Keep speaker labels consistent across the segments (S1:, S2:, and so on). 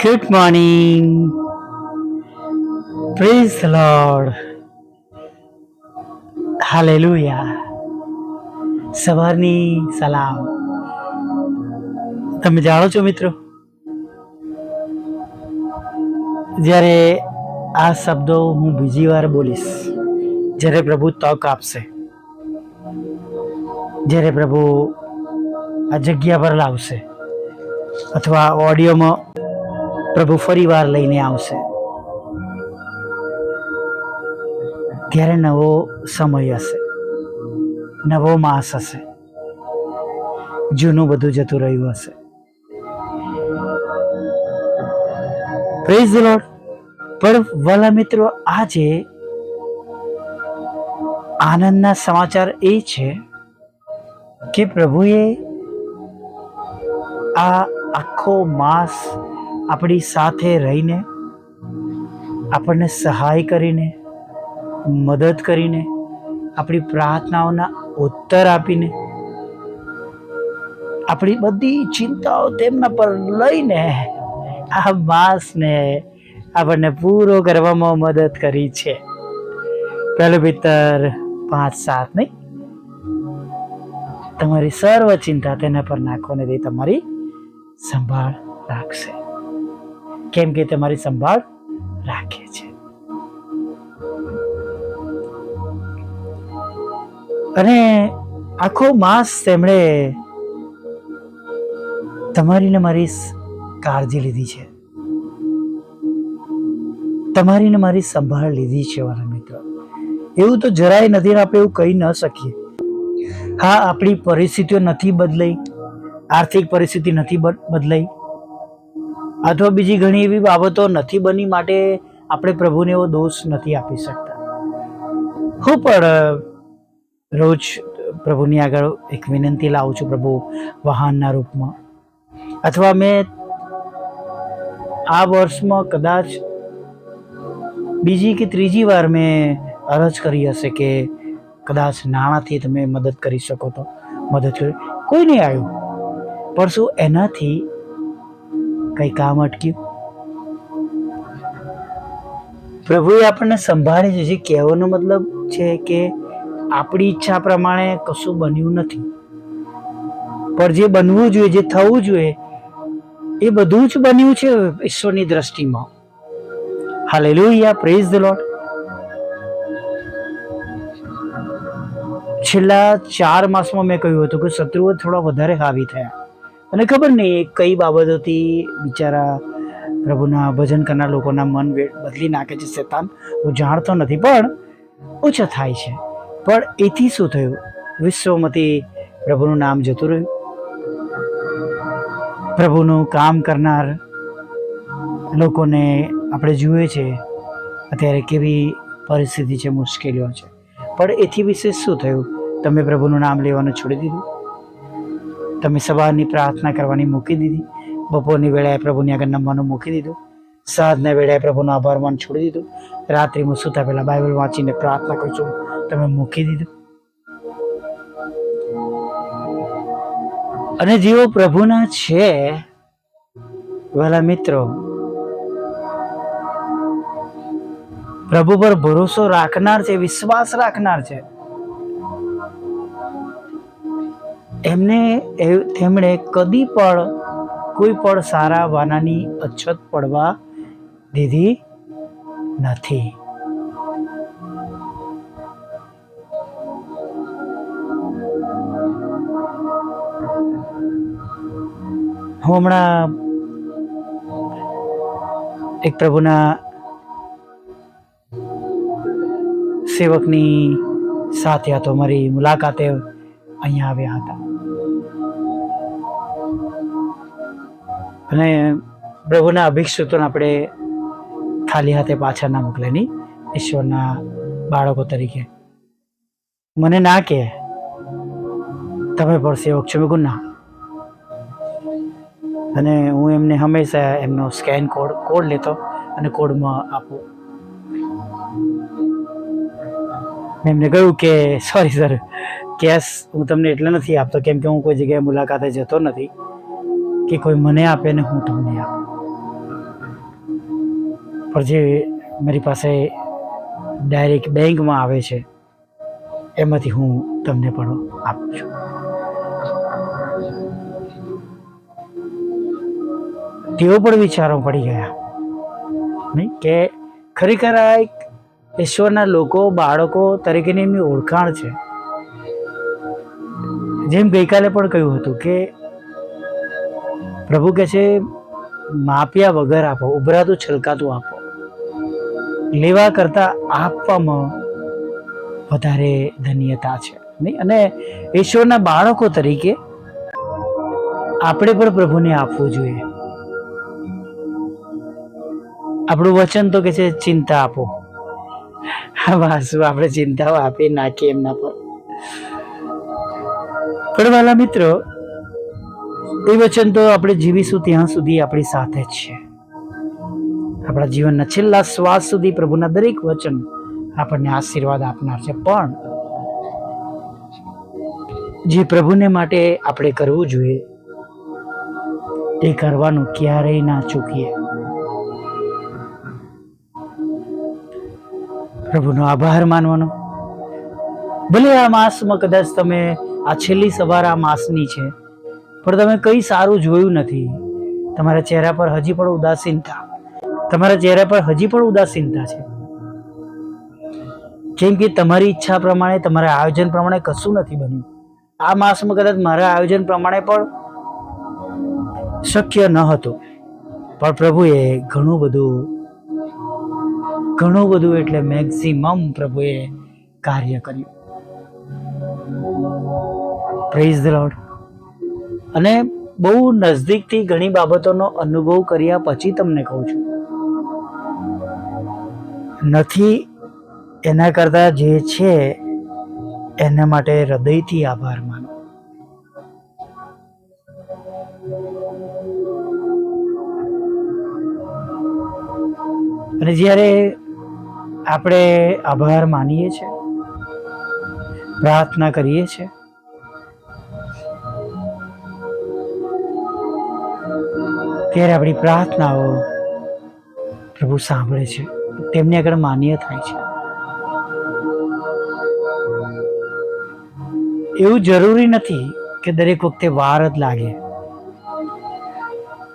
S1: Good morning. Praise the Lord. Hallelujah. સવારની સલામ. તમે જાણો છો મિત્રો, જ્યારે આ શબ્દો હું બીજી વાર બોલીશ, જ્યારે પ્રભુ તક આપશે, જ્યારે પ્રભુ આ જગ્યા પર લાવશે અથવા ઓડિયોમાં પ્રભુ ફરી વાર લઈને આવશે, ત્યારે નવો સમય હશે, નવો માસ હશે, જૂનું બધું જતું રહ્યું હશે. Praise the lord. પણ વાલા મિત્રો, આજે આનંદના સમાચાર એ છે કે પ્રભુએ આ આખો માસ આપણી સાથે રહીને, આપણને સહાય કરીને, મદદ કરીને, આપણી પ્રાર્થનાઓના ઉત્તર આપીને, આપણી બધી ચિંતાઓ તેમના પર લઈને આ માસને આપણને પૂરો કરવામાં મદદ કરી છે. પહેલું પિત્તર 5:7 નહીં? તમારી સર્વ ચિંતા તેના પર નાખો ને તે તમારી સંભાળ રાખશે, કેમ કે તમારી સંભાળ રાખે છે. અને આખો માસ તેમણે તમારી ને મારી કાળજી લીધી છે, તમારી ને મારી સંભાળ લીધી છે. મારા મિત્રો, એવું તો જરાય નથી ને આપણે એવું કહી ન શકીએ. હા, આપણી પરિસ્થિતિઓ નથી બદલાઈ, આર્થિક પરિસ્થિતિ નથી બદલાઈ, અથવા બીજી ઘણી એવી બાબતો નથી બની માટે આપણે પ્રભુને એવો દોષ નથી આપી શકતા. હું પણ રોજ પ્રભુની આગળ એક વિનંતી લાવું છું, પ્રભુ વાહનના રૂપમાં, અથવા મેં આ વર્ષમાં કદાચ બીજી કે ત્રીજી વાર મેં અરજ કરી હશે કે કદાચ નાણાંથી તમે મદદ કરી શકો તો મદદ કરી. કોઈ નહીં આવ્યું, પણ શું એનાથી કંઈ કામ અટક્યું? પ્રભુએ આપણને સંભાળે છે. જે કહેવાનો મતલબ છે કે આપણી ઈચ્છા પ્રમાણે કશું બન્યું નથી, પણ જે બનવું જોઈએ, જે થવું જોઈએ, એ બધું જ બન્યું છે ઈશ્વરની દ્રષ્ટિમાં. Hallelujah, praise the Lord. છેલ્લા 4 માસમાં મેં કહ્યું હતું કે શત્રુઓ થોડા વધારે હાવી થયા, અને ખબર નહીં કઈ બાબતોથી બિચારા પ્રભુના ભજન કરનાર લોકોના મન બદલી નાખે છે શેતાન. હું જાણતો નથી, પણ ઓછા થાય છે. પણ એથી શું થયું? વિશ્વમાંથી પ્રભુનું નામ જતું રહ્યું. પ્રભુનું કામ કરનાર લોકોને આપણે જોઈએ છે અત્યારે કેવી પરિસ્થિતિ છે, મુશ્કેલીઓ છે. પણ એથી વિશેષ શું થયું? તમે પ્રભુનું નામ લેવાનું છોડી દીધું, તમે સવારની પ્રાર્થના કરવાની મૂકી દીધી, બપોરની વેળાએ પ્રભુની આગળ નમવાનું મૂકી દીધું, સાંજના વેળાએ પ્રભુનો આભાર માન છોડી દીધું, રાત્રિમાં સૂતા પહેલા બાઇબલ વાંચીને પ્રાર્થના કરશું તમે મૂકી દીધું. અને જેઓ પ્રભુના છે વાલા મિત્રો, પ્રભુ પર ભરોસો રાખનાર છે, વિશ્વાસ રાખનાર છે, તેમણે કદી પણ કોઈ પણ સારા વાનાની અછત પડવા દીધી નથી. હું હમણાં એક પ્રભુના સેવકની સાથે હતો, મારી મુલાકાતે અહીંયા આવ્યા હતા, અને પ્રભુના અભિષેકોને આપણે ખાલી હાથે પાછા ના મોકલે નહીં, ઈશ્વરના બાળકો તરીકે. મને ના કે તમે પણ સેવક છો, મેં કહું ના. અને હું એમને હંમેશા એમનો સ્કેન કોડ લેતો અને કોડમાં આપું. મેં એમને કહ્યું કે સોરી સર, કેશ હું તમને એટલે નથી આપતો કેમ કે હું કોઈ જગ્યાએ મુલાકાતે જતો નથી, કે કોઈ મને આપે ને હું તમને આપું, પણ જે મારી પાસે ડાયરેક્ટ બેંકમાં આવે છે એમાંથી હું તમને પણ આપું છું. તેઓ પણ વિચારો પડી ગયા નહીં કે ખરેખર આ એક ઈશ્વરના લોકો, બાળકો તરીકેની એમની ઓળખાણ છે. જેમ ગઈકાલે પણ કહ્યું હતું કે પ્રભુ કહે છે માપ્યા વગર આપો, ઉભરાતું છલકાતું આપો, લેવા કરતા આપવામાં વધારે ધન્યતા છે નહીં. અને ઈશ્વરના બાળકો તરીકે આપણે પણ પ્રભુને આપવું જોઈએ. આપણું વચન તો કે છે ચિંતા આપો, શું આપણે ચિંતાઓ આપી નાખીએ એમના પર. પણ વાલા મિત્રો, એ વચન તો આપણે જીવીશું ત્યાં સુધી આપણી સાથે જ છે. આપણા જીવનના છેલ્લા શ્વાસ સુધી પ્રભુના દરેક વચન આપણને આશીર્વાદ આપનાર છે. પણ જે પ્રભુને માટે આપણે કરવું જોઈએ એ કરવાનું ક્યારેય ના ચૂકીએ. પ્રભુનો આભાર માનવાનો. ભલે આ માસમાં કદાચ તમે આ છેલ્લી સવાર આ માસની છે, પણ તમે કંઈ સારું જોયું નથી. તમારા ચહેરા પર હજી પણ ઉદાસીનતા, તમારા ચહેરા પર હજી પણ ઉદાસીનતા છે. કેમ કે તમારી ઈચ્છા પ્રમાણે, તમારા આયોજન પ્રમાણે કશું નથી બન્યું. આ માસમાં કદાચ મારા આયોજન પ્રમાણે પણ શક્ય ન હતું, પણ પ્રભુએ ઘણું બધું એટલે મેક્સિમમ પ્રભુએ કાર્ય કર્યું. Praise the lord. અને બહુ નજદીકથી ઘણી બાબતોનો અનુભવ કર્યા પછી તમને કહું છું, નથી એના કરતા જે છે એના માટે હૃદયથી આભાર માનો. અને જ્યારે આપણે આભાર માનીએ છીએ, પ્રાર્થના કરીએ છીએ, ત્યારે આપણી પ્રાર્થનાઓ પ્રભુ સાંભળે છે, તેમની આગળ માન્ય થાય છે. એવું જરૂરી નથી કે દરેક વખતે વાર જ લાગે.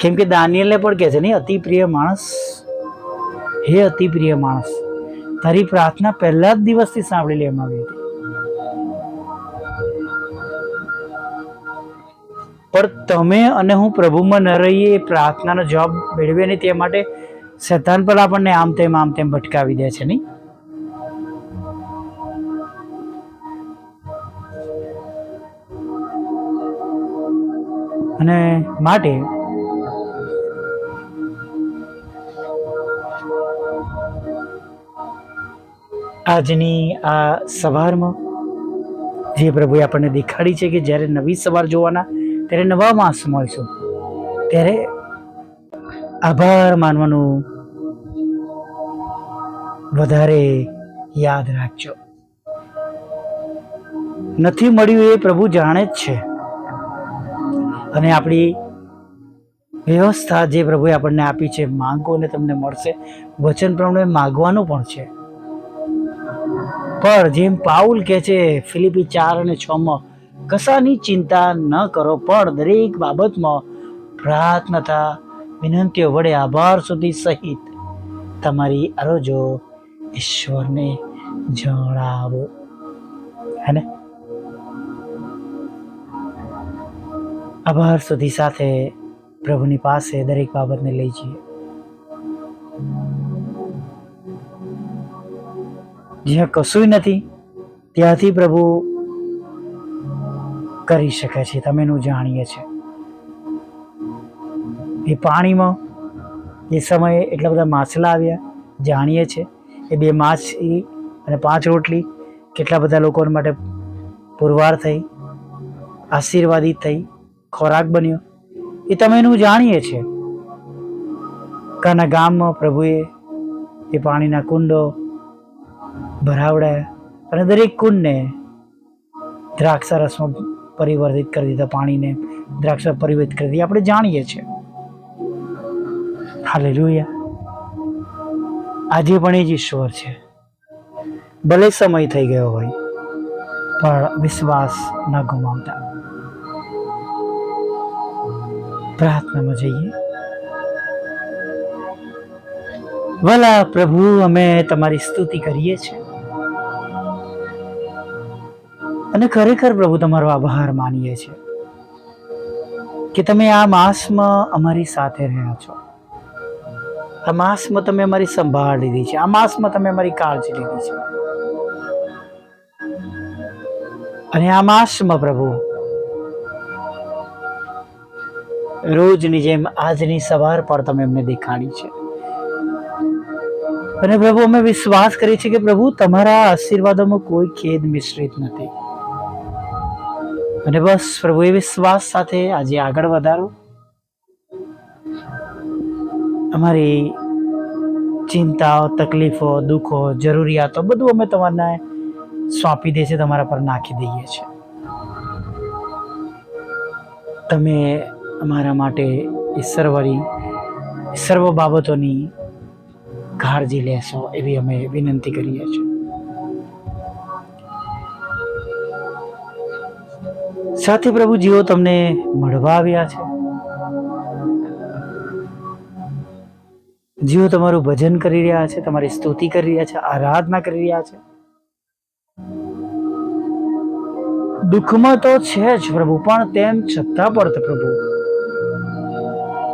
S1: કેમ કે દાનિયેલને પણ કહે છે નહીં, અતિ પ્રિય માણસ, હે અતિ પ્રિય માણસ, તારી પ્રાર્થના પહેલા જ દિવસથી સાંભળી લેવામાં આવી હતી. પણ તમે અને હું પ્રભુમાં ન રહીએ, પ્રાર્થનાનો જવાબ મેળવીએ નહીં, તે માટે શૈતાન પણ આપણને આમ તેમ ભટકાવી દે છે નહીં. અને માટે આજની આ સવારમાં જે પ્રભુએ આપણને દેખાડી છે કે જ્યારે નવી સવાર જોવાના, ત્યારે નવા માસ મળશું, ત્યારે આભાર માનવાનું વધારે યાદ રાખજો. નથી મળ્યું એ પ્રભુ જાણે જ છે. અને આપણી વ્યવસ્થા જે પ્રભુએ આપણને આપી છે, માંગો અને તમને મળશે, વચન પ્રમાણે માગવાનું પણ છે. પણ જેમ પાઉલ કહે છે ફિલિપી 4 અને 6માં, કશાની ચિંતા ન કરો, પણ દરેક બાબતમાં પ્રાર્થના વિનંતીઓ વડે આભાર સુધી સહિત તમારી અરજો ઈશ્વરને જણાવો. હે ને? આભાર સુધી સાથે પ્રભુની પાસે દરેક બાબતને લઈ જઈએ. જ્યાં કશું નથી ત્યાંથી પ્રભુ કરી શકે છે, તમે એનું જાણીએ છીએ. એ પાણીમાં એ સમયે એટલા બધા માછલા આવ્યા, જાણીએ છીએ. એ 2 માછલી અને 5 રોટલી કેટલા બધા લોકો માટે પુરવાર થઈ, આશીર્વાદિત થઈ, ખોરાક બન્યો, એ તમે એનું જાણીએ છીએ. કાના ગામમાં પ્રભુએ એ પાણીના કુંડો ભરાવડાયા અને દરેક કુંડને દ્રાક્ષા રસમાં પરિવર્તિત કરી દીધા, પાણીને દ્રાક્ષ પરિવર્તિત કરી દે, આપણે જાણીએ છીએ. હાલેલુયા. આજે પણ એ જ ઈશ્વર છે. ભલે સમય થઈ ગયો હોય પણ વિશ્વાસ ન ગુમાવતા. પ્રાર્થનામાં જઈએ. ભલા પ્રભુ, અમે તમારી સ્તુતિ કરીએ છીએ અને ખરેખર પ્રભુ તમારો આભાર માનીએ છીએ કે તમે આ માસમાં અમારી સાથે રહ્યા છો. આ માસમાં તમે અમારી સંભાળ લીધી છે. આ માસમાં તમે અમારી કાળજી લીધી છે. અને આ માસમાં પ્રભુ રોજની જેમ આજની સવાર પર તમે અમને દેખાડી છે. અને પ્રભુ, અમે વિશ્વાસ કરીએ છીએ કે પ્રભુ તમારા આશીર્વાદોમાં કોઈ ખેદ મિશ્રિત નથી. અને બસ પ્રભુ, એ વિશ્વાસ સાથે આજે આગળ વધારો. અમારી ચિંતાઓ, તકલીફો, દુઃખો, જરૂરિયાતો બધું અમે તમારને સોંપી દે છે, તમારા પર નાખી દઈએ છીએ. તમે અમારા માટે સર્વ બાબતોની કાળજી લેશો એવી અમે વિનંતી કરીએ છીએ. સાથે પ્રભુ, જેઓ તમને મળવા આવ્યા છે, જેઓ તમારું ભજન કરી રહ્યા છે, તમારી સ્તુતિ કરી રહ્યા છે, આરાધના કરી રહ્યા છે, દુઃખમાં તો છે જ પ્રભુ, પણ તેમ છતાં પણ પ્રભુ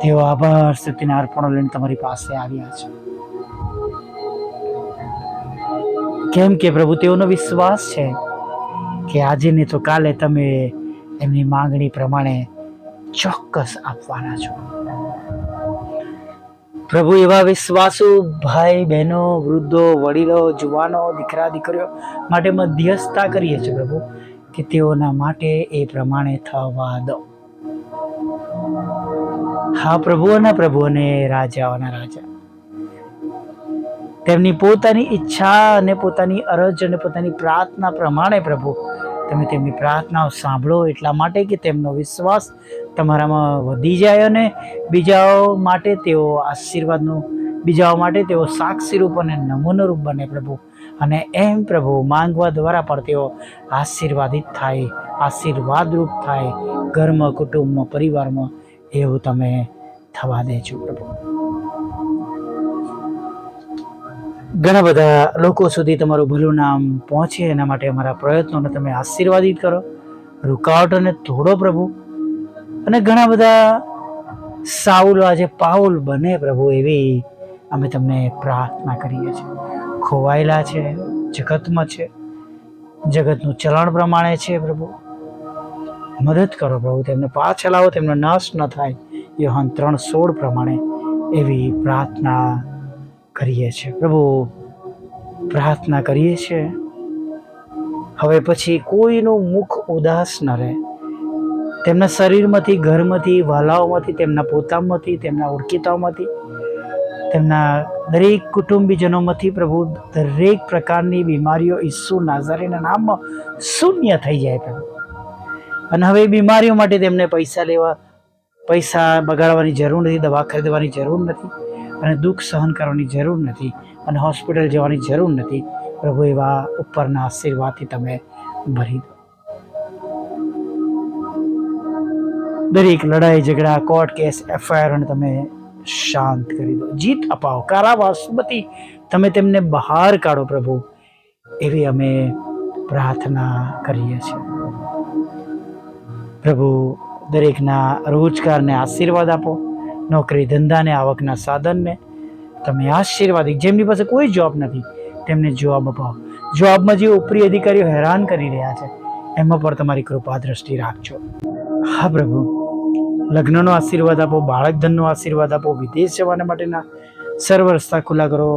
S1: તેઓ આભાર સ્તુતિના અર્પણો લઈને તમારી પાસે આવ્યા છે. કેમ કે પ્રભુ, તેઓનો વિશ્વાસ છે કે આજે ને તો કાલે તમે એમની માંગણી પ્રમાણે ચોક્કસ આપવાના છો. પ્રભુ, એવા વિશ્વાસુ ભાઈ બહેનો, વૃદ્ધો, વડીલો, જુવાનો, દીકરા દીકરીઓ માટે મધ્યસ્થતા કરીએ છીએ પ્રભુ કે તેઓના માટે એ પ્રમાણે થવા દો. હા પ્રભુઓના પ્રભુ અને રાજાઓના રાજા, તેમની પોતાની ઈચ્છા અને પોતાની અરજ અને પોતાની પ્રાર્થના પ્રમાણે પ્રભુ તમે તેમની પ્રાર્થનાઓ સાંભળો, એટલા માટે કે તેમનો વિશ્વાસ તમારામાં વધી જાય અને બીજાઓ માટે તેઓ આશીર્વાદનું, બીજાઓ માટે તેઓ સાક્ષીરૂપ અને નમૂનારૂપ બને પ્રભુ. અને એમ પ્રભુ માંગવા દ્વારા પણ તેઓ આશીર્વાદિત થાય, આશીર્વાદરૂપ થાય ઘરમાં, કુટુંબમાં, પરિવારમાં. એવું તમે થવા દેજો પ્રભુ. ઘણા બધા લોકો સુધી તમારું ભલું નામ પહોંચે એના માટે અમારા પ્રયત્નોને તમે આશીર્વાદિત કરો, રૂકાવટોને તોડો પ્રભુ. અને ઘણા બધા સાઉલ આજે પાઉલ બને પ્રભુ, એવી અમે તમને પ્રાર્થના કરીએ છીએ. ખોવાયેલા છે, જગતમાં છે, જગતનું ચલણ પ્રમાણે છે પ્રભુ, મદદ કરો પ્રભુ, તેમને પાછા લાવો, તેમનો નાશ ન થાય. યોહાન 3:16 પ્રમાણે એવી પ્રાર્થના કરીએ છીએ પ્રભુ. પ્રાર્થના કરીએ છીએ હવે પછી કોઈનું મુખ ઉદાસ ન રહે. તેમના શરીરમાંથી, ઘરમાંથી, વાલાઓમાંથી, તેમના પોતામાંથી, તેમના ઓળખીતાઓમાંથી, તેમના દરેક કુટુંબીજનોમાંથી પ્રભુ દરેક પ્રકારની બીમારીઓ ઈસુ નાઝારીના નામમાં શૂન્ય થઈ જાય પ્રભુ. અને હવે બીમારીઓ માટે તેમને પૈસા બગાડવાની જરૂર નથી, દવા ખરીદવાની જરૂર નથી, અને દુઃખ સહન કરવાની જરૂર નથી, અને હોસ્પિટલ જવાની જરૂર નથી પ્રભુ. એવા ઉપરના આશીર્વાદથી તમે ભરી દો. દરેક લડાઈ ઝઘડા, કોર્ટ કેસ, એફઆઈઆર તમે શાંત કરી દો, જીત અપાવો. કારાવાસમાંથી તમે તેમને બહાર કાઢો પ્રભુ, એવી અમે પ્રાર્થના કરીએ છીએ પ્રભુ. દરેકના રોજગારને આશીર્વાદ આપો, નોકરી ધંધાને, આવકના સાધનને તમે આશીર્વાદ. જેમની પાસે કોઈ જોબ નથી તેમને જોબ અપાવો. જોબમાં જે ઉપરી અધિકારીઓ હેરાન કરી રહ્યા છે એમાં પણ તમારી કૃપા દ્રષ્ટિ રાખજો. હા પ્રભુ, લગ્નનો આશીર્વાદ આપો, બાળક ધનનો આશીર્વાદ આપો, વિદેશ જવાના માટેના સર્વ રસ્તા ખુલ્લા કરો,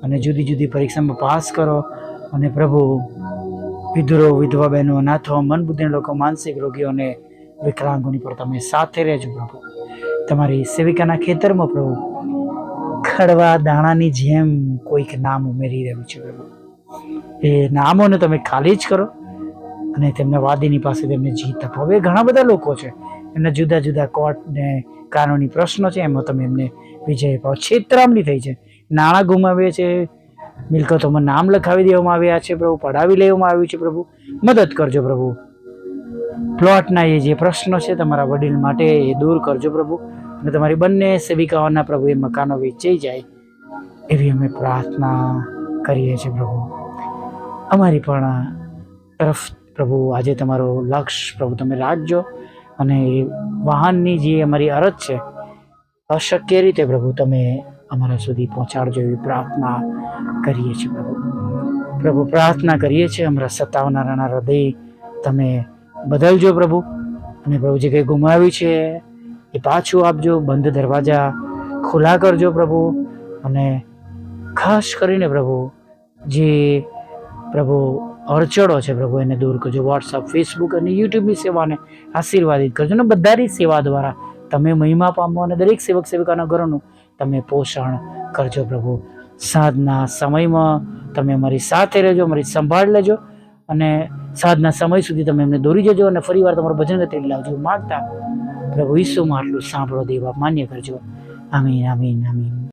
S1: અને જુદી જુદી પરીક્ષામાં પાસ કરો. અને પ્રભુ વિધુરો, વિધવા બહેનો, અનાથો, મન બુદ્ધિના લોકો, માનસિક રોગીઓને વિકલાંગોની પર તમે સાથે રહેજો પ્રભુ. તમારી સેવિકાના ખેતરમાં પ્રભુ ખડવા દાણાની જેમ કોઈક નામ ઉમેરી રહ્યું છે પ્રભુ. એ નામોને તમે ખાલી જ કરો અને તેમના વાદીની પાસે તેમને જીત આપો. હવે ઘણા બધા લોકો છે એમના જુદા જુદા કોર્ટ ને કાનૂની પ્રશ્નો છે એમાં તમે એમને વિજય અપાવો. છેતરામણી થઈ છે, નાણાં ગુમાવે છે, મિલકતોમાં નામ લખાવી દેવામાં આવ્યા છે પ્રભુ, પડાવી લેવામાં આવ્યું છે પ્રભુ, મદદ કરજો પ્રભુ. પ્લોટના એ જે પ્રશ્નો છે તમારા વડીલ માટે એ દૂર કરજો પ્રભુ, અને તમારી બંને સેવિકાઓના પ્રભુ એ મકાનો વેચાઈ જાય એવી અમે પ્રાર્થના કરીએ છીએ પ્રભુ. અમારી પણ તરફ પ્રભુ આજે તમારો લક્ષ્ય પ્રભુ તમે રાખજો, અને એ વાહનની જે અમારી અરજ છે અશક્ય રીતે પ્રભુ તમે અમારા સુધી પહોંચાડજો એવી પ્રાર્થના કરીએ છીએ પ્રભુ. પ્રભુ પ્રાર્થના કરીએ છીએ અમારા સતાવનારાના હૃદય તમે બદલજો પ્રભુ, અને પ્રભુ જે કંઈ ગુમાવ્યું છે એ પાછું આપજો, બંધ દરવાજા ખુલ્લા કરજો પ્રભુ, અને ખાસ કરીને પ્રભુ જે પ્રભુ અડચણો છે પ્રભુ એને દૂર કરજો. વોટ્સઅપ, ફેસબુક અને યુટ્યુબની સેવાને આશીર્વાદિત કરજો, અને બધાની સેવા દ્વારા તમે મહિમા પામો, અને દરેક સેવક સેવિકાના ઘરોનું તમે પોષણ કરજો પ્રભુ. સાંજના સમયમાં તમે અમારી સાથે રહેજો, અમારી સંભાળ લેજો, અને સાંજના સમય સુધી તમે એમને દોરી જજો, અને ફરી વાર તમારું ભજન ગતિ લાવજો. માગતા પ્રભુ ઈસુમાં આટલું સાંભળો, દેવા માન્ય કરજો. આમીન, આમીન, આમીન.